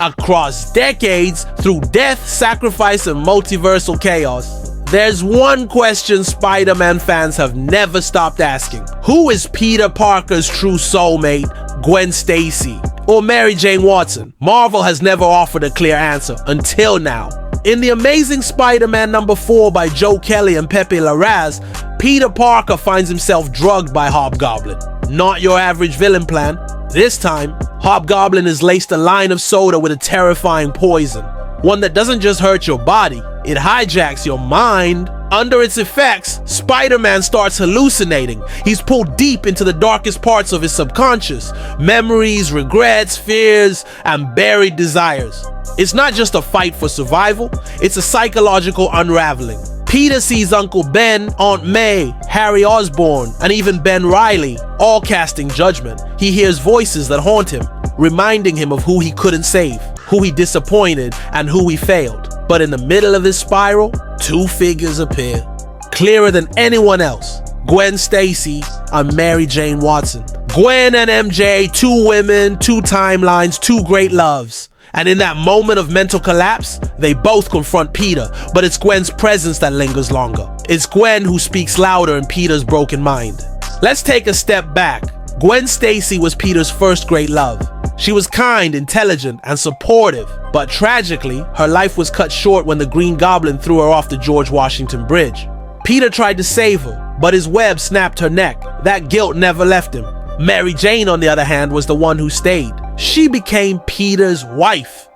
across decades through death, sacrifice, and multiversal chaos. There's one question Spider-Man fans have never stopped asking. Who is Peter Parker's true soulmate, Gwen Stacy, or Mary Jane Watson? Marvel has never offered a clear answer until now. In The Amazing Spider-Man #4 by Joe Kelly and Pepe Larraz, Peter Parker finds himself drugged by Hobgoblin. Not your average villain plan. This time, Hobgoblin has laced a line of soda with a terrifying poison. One that doesn't just hurt your body, it hijacks your mind. Under its effects, Spider-Man starts hallucinating. He's pulled deep into the darkest parts of his subconscious. Memories, regrets, fears, and buried desires. It's not just a fight for survival, it's a psychological unraveling. Peter sees Uncle Ben, Aunt May, Harry Osborn, and even Ben Reilly, all casting judgment. He hears voices that haunt him, reminding him of who he couldn't save, who he disappointed, and who he failed. But in the middle of this spiral, two figures appear, clearer than anyone else: Gwen Stacy and Mary Jane Watson. Gwen and MJ, two women, two timelines, two great loves. And in that moment of mental collapse, they both confront Peter, but it's Gwen's presence that lingers longer. It's Gwen who speaks louder in Peter's broken mind. Let's take a step back. Gwen Stacy was Peter's first great love. She was kind, intelligent, and supportive, but tragically, her life was cut short when the Green Goblin threw her off the George Washington Bridge. Peter tried to save her, but his web snapped her neck. That guilt never left him. Mary Jane, on the other hand, was the one who stayed. She became Peter's wife.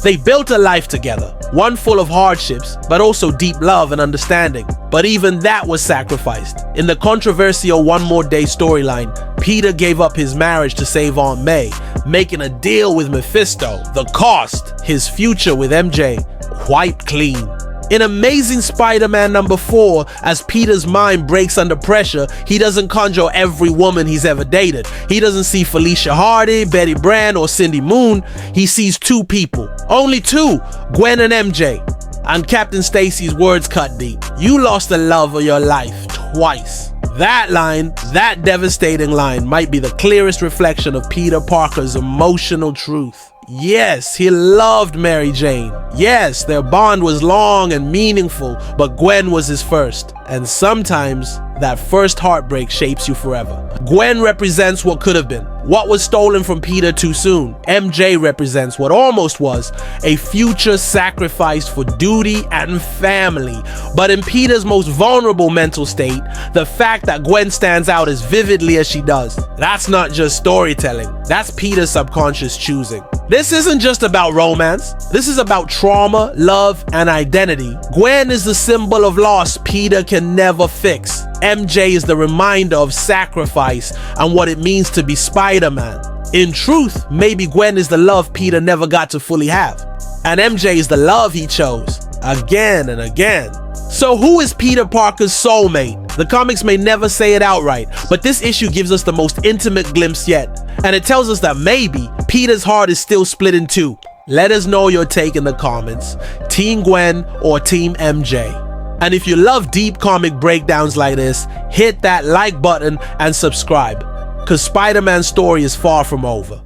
They built a life together, one full of hardships, but also deep love and understanding. But even that was sacrificed. In the controversial One More Day storyline, Peter gave up his marriage to save Aunt May, making a deal with Mephisto. The cost, his future with MJ, wiped clean. In Amazing Spider-Man #4, as Peter's mind breaks under pressure, he doesn't conjure every woman he's ever dated. He doesn't see Felicia Hardy, Betty Brand, or Cindy Moon. He sees two people. Only two, Gwen and MJ. And Captain Stacy's words cut deep. You lost the love of your life twice. That line, that devastating line, might be the clearest reflection of Peter Parker's emotional truth. Yes, he loved Mary Jane. Yes, their bond was long and meaningful, but Gwen was his first. And sometimes, that first heartbreak shapes you forever. Gwen represents what could have been, what was stolen from Peter too soon. MJ represents what almost was, a future sacrificed for duty and family. But in Peter's most vulnerable mental state, the fact that Gwen stands out as vividly as she does, that's not just storytelling, that's Peter's subconscious choosing. This isn't just about romance, this is about trauma, love, and identity. Gwen is the symbol of loss Peter can never fix. MJ is the reminder of sacrifice and what it means to be Spider-Man. In truth, maybe Gwen is the love Peter never got to fully have, and MJ is the love he chose, again and again. So who is Peter Parker's soulmate? The comics may never say it outright, but this issue gives us the most intimate glimpse yet, and it tells us that maybe Peter's heart is still split in two. Let us know your take in the comments, Team Gwen or Team MJ. And if you love deep comic breakdowns like this, hit that like button and subscribe, cause Spider-Man's story is far from over.